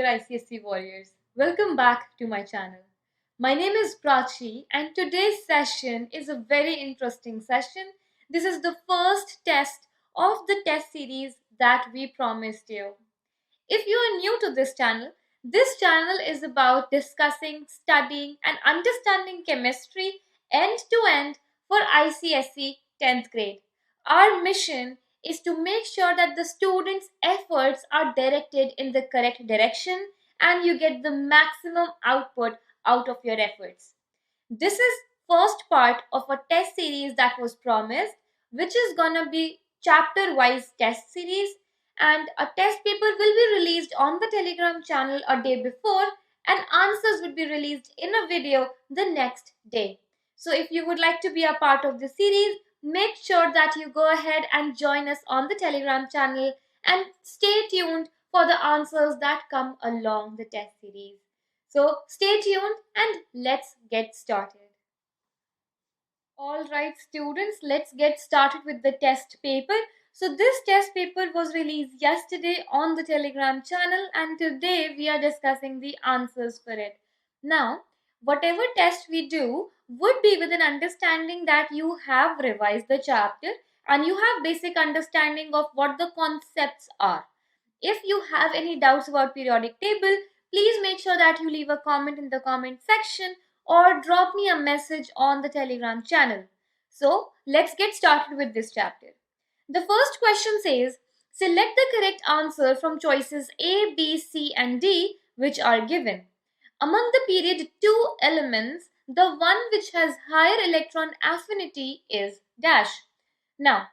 ICSE warriors. Welcome back to my channel. My name is Prachi and today's session is a very interesting session. This is the first test of the test series that we promised you. If you are new to this channel is about discussing, studying and understanding chemistry end to end for ICSE 10th grade. Our mission is to make sure that the students' efforts are directed in the correct direction and you get the maximum output out of your efforts. This is first part of a test series that was promised, which is gonna be chapter wise test series, and a test paper will be released on the Telegram channel a day before and answers would be released in a video the next day. So if you would like to be a part of the series, make sure that you go ahead and join us on the Telegram channel and stay tuned for the answers that come along the test series. So stay tuned and let's get started. Alright students, let's get started with the test paper. So this test paper was released yesterday on the Telegram channel and today we are discussing the answers for it. Now, whatever test we do would be with an understanding that you have revised the chapter and you have basic understanding of what the concepts are. If you have any doubts about periodic table, please make sure that you leave a comment in the comment section or drop me a message on the Telegram channel. So let's get started with this chapter. The first question says, select the correct answer from choices A, B, C and D which are given. Among the period 2 elements, the one which has higher electron affinity is dash. Now,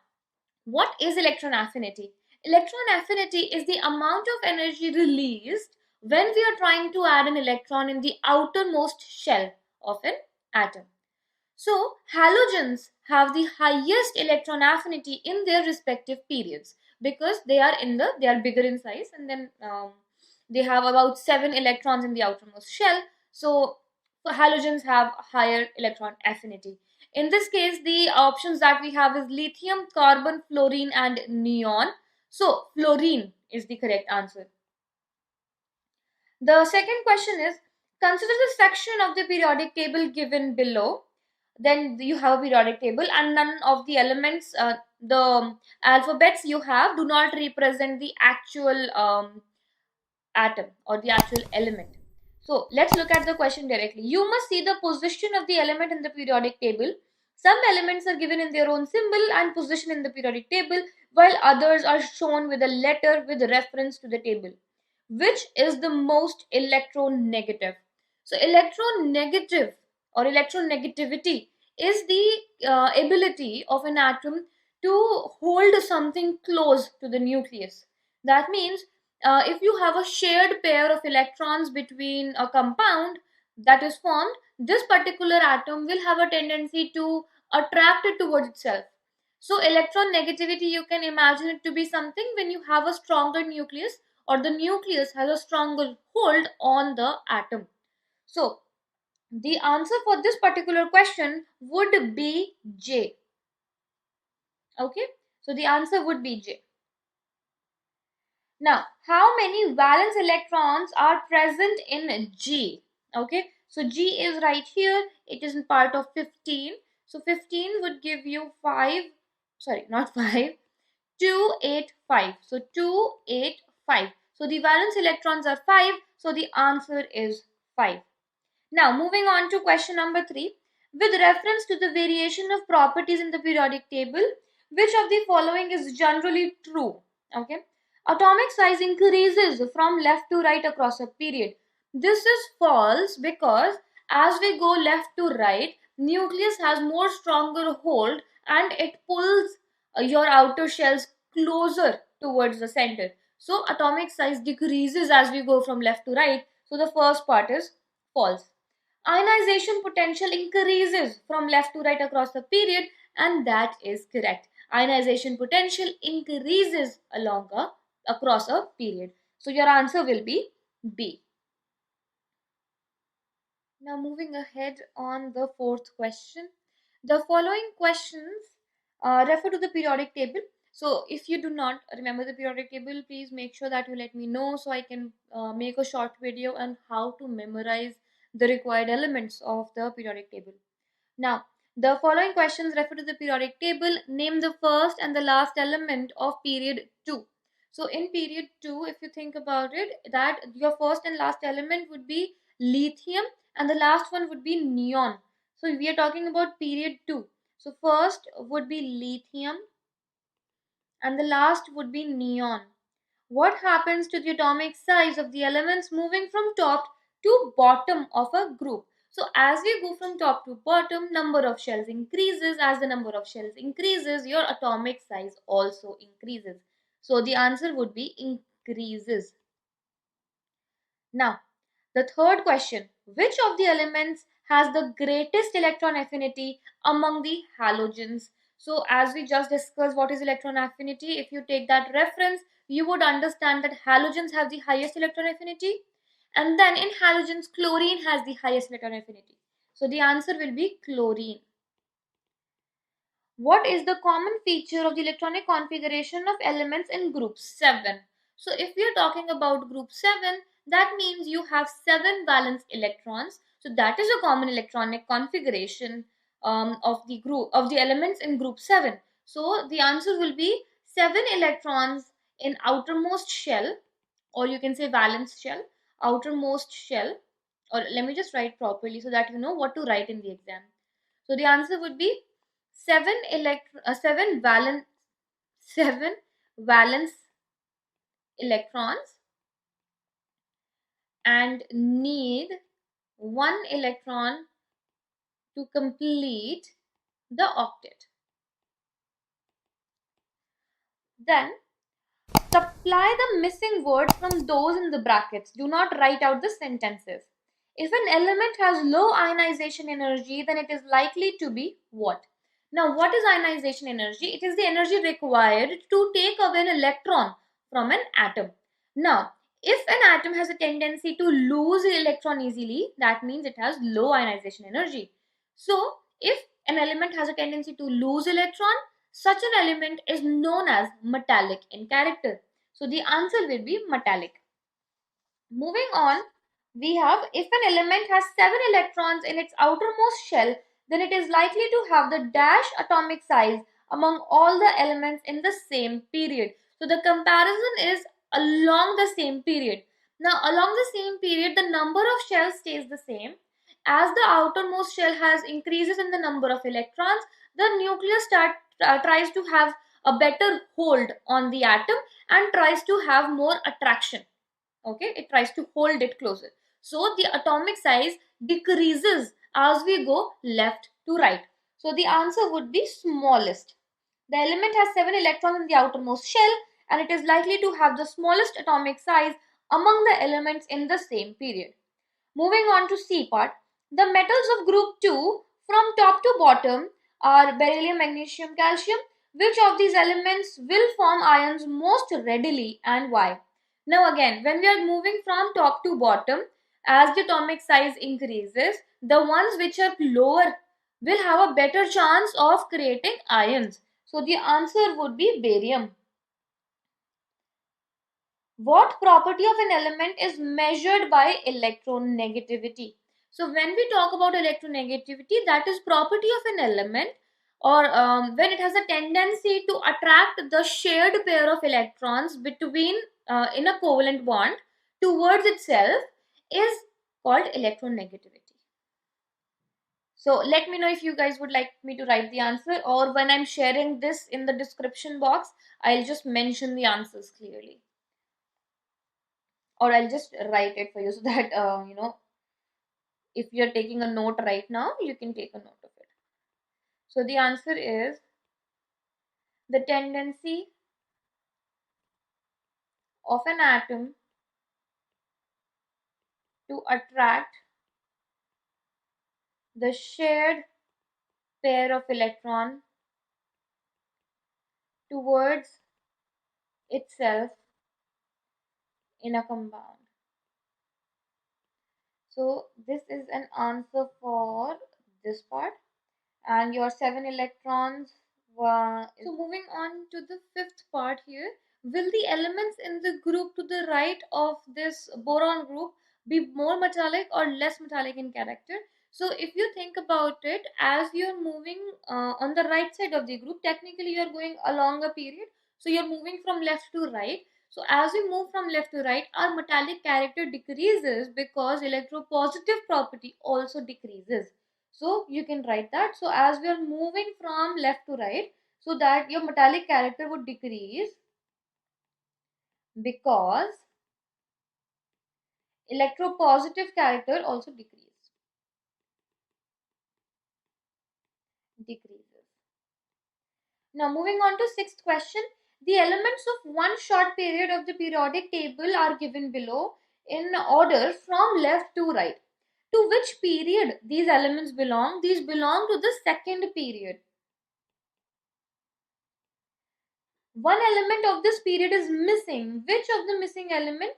what is electron affinity? Electron affinity is the amount of energy released when we are trying to add an electron in the outermost shell of an atom. So, halogens have the highest electron affinity in their respective periods because they are bigger in size and then they have about 7 electrons in the outermost shell. So, halogens have higher electron affinity. In this case, the options that we have is lithium, carbon, fluorine and neon. So, fluorine is the correct answer. The second question is, consider the section of the periodic table given below. Then you have a periodic table and none of the elements, the alphabets you have do not represent the actual atom or the actual element. So let's look at the question directly. You must see the position of the element in the periodic table. Some elements are given in their own symbol and position in the periodic table, while others are shown with a letter with reference to the table. Which is the most electronegative? So electronegative or electronegativity is the ability of an atom to hold something close to the nucleus. That means if you have a shared pair of electrons between a compound that is formed, this particular atom will have a tendency to attract it towards itself. So electron negativity, you can imagine it to be something when you have a stronger nucleus or the nucleus has a stronger hold on the atom. So the answer for this particular question would be J. Okay, so the answer would be J. Now, how many valence electrons are present in G? Okay, so G is right here. It is in part of 15. So 15 would give you 5, sorry, not 5, 2, 8, 5. So 2, 8, 5. So the valence electrons are 5. So the answer is 5. Now, moving on to question number 3. With reference to the variation of properties in the periodic table, which of the following is generally true? Okay. Atomic size increases from left to right across a period. This is false because as we go left to right, nucleus has more stronger hold and it pulls your outer shells closer towards the center. So atomic size decreases as we go from left to right. So the first part is false. Ionization potential increases from left to right across the period, and that is correct. Ionization potential increases across a period. So your answer will be B. Now moving ahead on the fourth question. The following questions refer to the periodic table. So if you do not remember the periodic table, please make sure that you let me know so I can make a short video on how to memorize the required elements of the periodic table. Now, the following questions refer to the periodic table. Name the first and the last element of period 2. So in period 2, if you think about it, that your first and last element would be lithium and the last one would be neon. So we are talking about period 2. So first would be lithium and the last would be neon. What happens to the atomic size of the elements moving from top to bottom of a group? So as we go from top to bottom, number of shells increases. As the number of shells increases, your atomic size also increases. So the answer would be increases. Now, the third question, which of the elements has the greatest electron affinity among the halogens? So as we just discussed what is electron affinity, if you take that reference, you would understand that halogens have the highest electron affinity, and then in halogens, chlorine has the highest electron affinity. So the answer will be chlorine. What is the common feature of the electronic configuration of elements in group 7? So if we are talking about group 7, that means you have 7 valence electrons. So that is a common electronic configuration of the group of the elements in group 7. So the answer will be 7 electrons in outermost shell, or you can say valence shell, outermost shell, or let me just write properly so that you know what to write in the exam. So the answer would be 7 valence electrons and need 1 electron to complete the octet. Then supply the missing words from those in the brackets. Do not write out the sentences. If an element has low ionization energy, then it is likely to be what? Now, what is ionization energy? It is the energy required to take away an electron from an atom. Now, if an atom has a tendency to lose an electron easily, that means it has low ionization energy. So, if an element has a tendency to lose electron, such an element is known as metallic in character. So the answer will be metallic. Moving on, we have if an element has 7 electrons in its outermost shell, then it is likely to have the dash atomic size among all the elements in the same period. So the comparison is along the same period. Now along the same period, the number of shells stays the same. As the outermost shell has increases in the number of electrons, the nucleus tries to have a better hold on the atom and tries to have more attraction. Okay, it tries to hold it closer. So the atomic size decreases as we go left to right. So the answer would be smallest. The element has 7 electrons in the outermost shell and it is likely to have the smallest atomic size among the elements in the same period. Moving on to C part, the metals of group 2 from top to bottom are beryllium, magnesium, calcium. Which of these elements will form ions most readily and why? Now again, when we are moving from top to bottom, as the atomic size increases, the ones which are lower will have a better chance of creating ions. So the answer would be barium. What property of an element is measured by electronegativity? So when we talk about electronegativity, that is property of an element, or when it has a tendency to attract the shared pair of electrons between in a covalent bond towards itself, is called electronegativity. So let me know if you guys would like me to write the answer, or when I'm sharing this in the description box, I'll just mention the answers clearly, or I'll just write it for you so that if you're taking a note right now, you can take a note of it. So the answer is the tendency of an atom to attract the shared pair of electron towards itself in a compound. So this is an answer for this part, and your 7 electrons Wow. So moving on to the fifth part here, will the elements in the group to the right of this boron group be more metallic or less metallic in character? So if you think about it, as you're moving on the right side of the group, technically you're going along a period. So you're moving from left to right. So as we move from left to right, our metallic character decreases because electropositive property also decreases. So you can write that. So as we are moving from left to right, so that your metallic character would decrease because electropositive character also decreases. Now moving on to sixth question. The elements of one short period of the periodic table are given below in order from left to right. To which period these elements belong? These belong to the second period. One element of this period is missing. Which of the missing element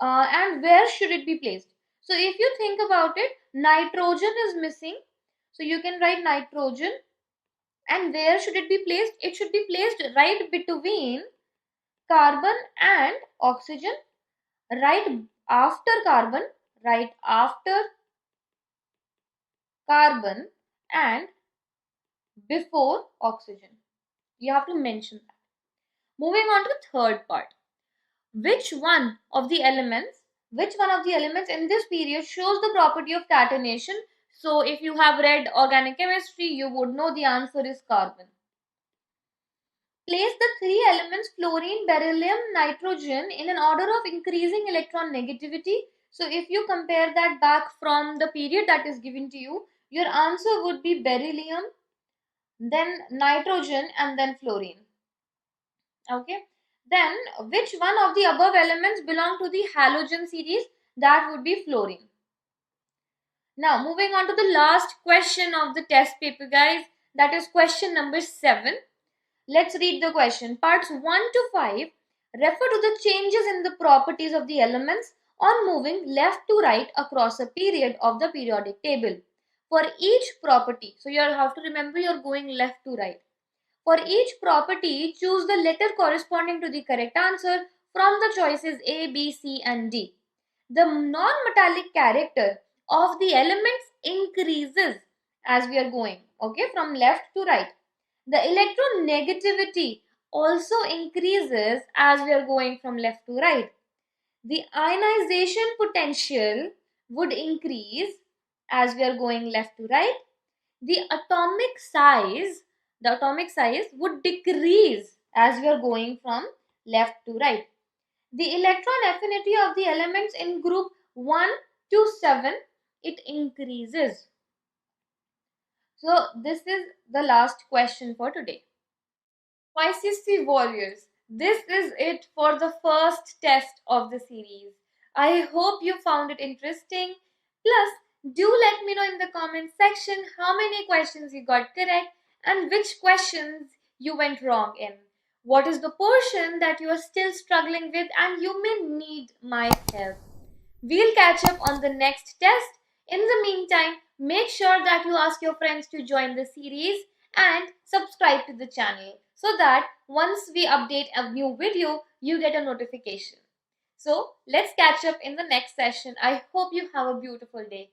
and where should it be placed? So if you think about it, nitrogen is missing. So you can write nitrogen. And where should it be placed? It should be placed right between carbon and oxygen, right after carbon, right after carbon, and before oxygen. You have to mention that. Moving on to the third part. Which one of the elements in this period shows the property of catenation? So if you have read organic chemistry, you would know the answer is carbon. Place the three elements fluorine, beryllium, nitrogen in an order of increasing electron negativity. So if you compare that back from the period that is given to you, your answer would be beryllium, then nitrogen, and then fluorine. Okay. Then which one of the above elements belong to the halogen series? That would be fluorine. Now moving on to the last question of the test paper, guys. That is question number 7. Let's read the question. Parts 1 to 5 refer to the changes in the properties of the elements on moving left to right across a period of the periodic table. For each property, so you have to remember you're going left to right. For each property, choose the letter corresponding to the correct answer from the choices A, B, C, and D. The non-metallic character of the elements increases as we are going, okay, from left to right. The electronegativity also increases as we are going from left to right. The ionization potential would increase as we are going left to right. The atomic size would decrease as we are going from left to right. The electron affinity of the elements in group 1 to 7, it increases. So this is the last question for today. ICSE Warriors, this is it for the first test of the series. I hope you found it interesting. Plus, do let me know in the comment section how many questions you got correct and which questions you went wrong in. What is the portion that you are still struggling with and you may need my help? We'll catch up on the next test. In the meantime, make sure that you ask your friends to join the series and subscribe to the channel so that once we update a new video, you get a notification. So let's catch up in the next session. I hope you have a beautiful day.